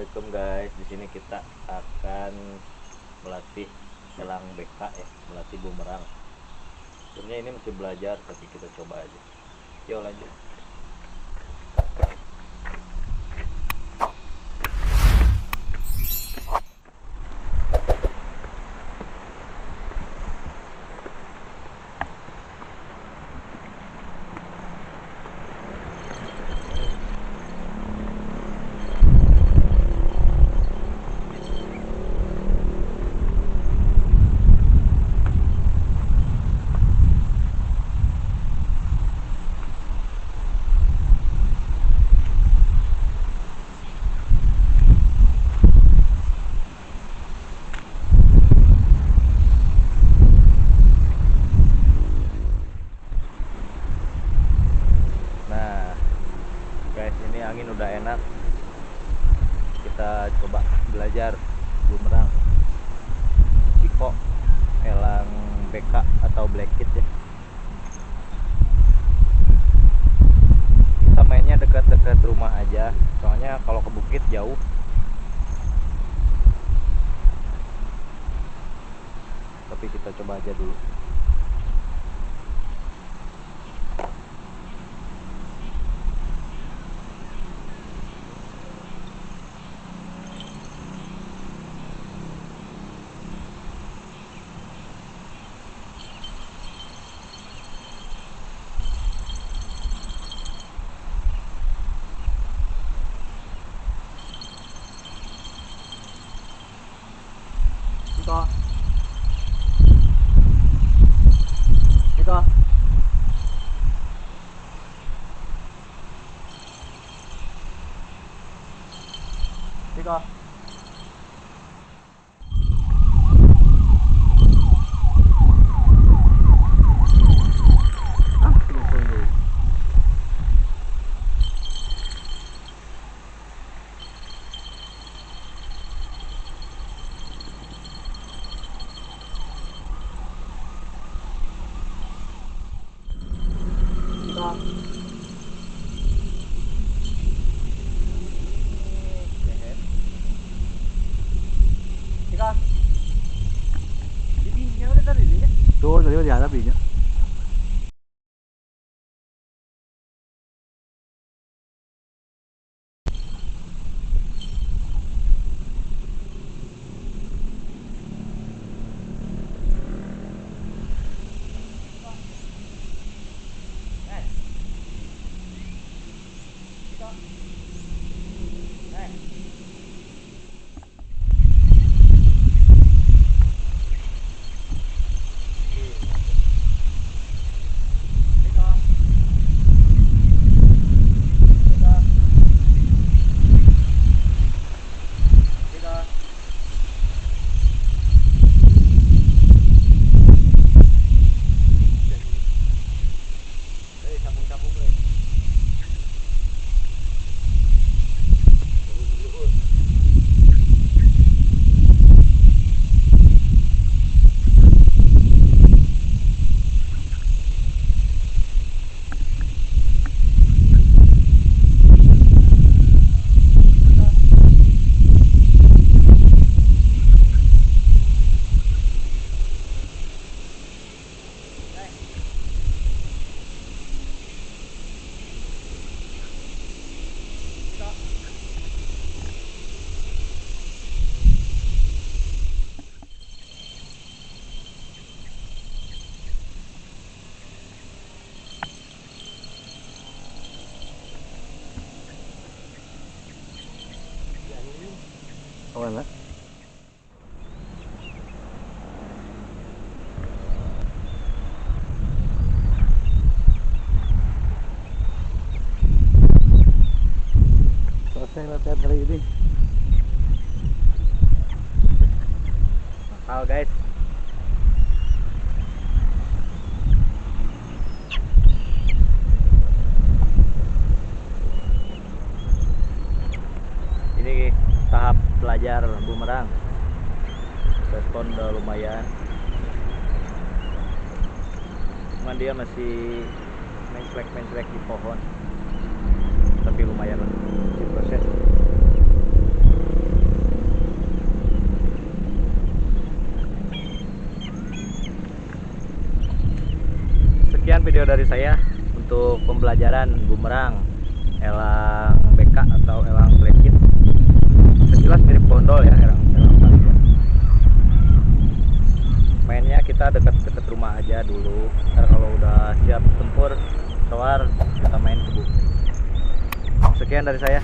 Assalamualaikum guys. Di sini kita akan melatih elang BK ya, melatih bumerang. Sebenarnya ini masih belajar tapi kita coba aja. Yuk lanjut. Guys, ini angin udah enak. Kita coba belajar bumerang Ciko elang BK atau black kid ya. Kita mainnya dekat-dekat rumah aja, soalnya kalau ke bukit jauh. Tapi kita coba aja dulu. Ito. Ito. Ito. Tuh, tadi di atas binya. Oh, enggak. Selesai latihan hari ini. Mahal guys. Ini tahap belajar bumerang. Respon udah lumayan. Cuman dia masih menclek di pohon. Tapi lumayan lah, masih proses. video dari saya untuk pembelajaran bumerang elang BK atau elang blackit. Sekilas mirip bondol ya, elang blackit. Mainnya kita dekat-dekat rumah aja dulu. Ntar kalau udah siap tempur keluar kita main ke bukit. Sekian dari saya.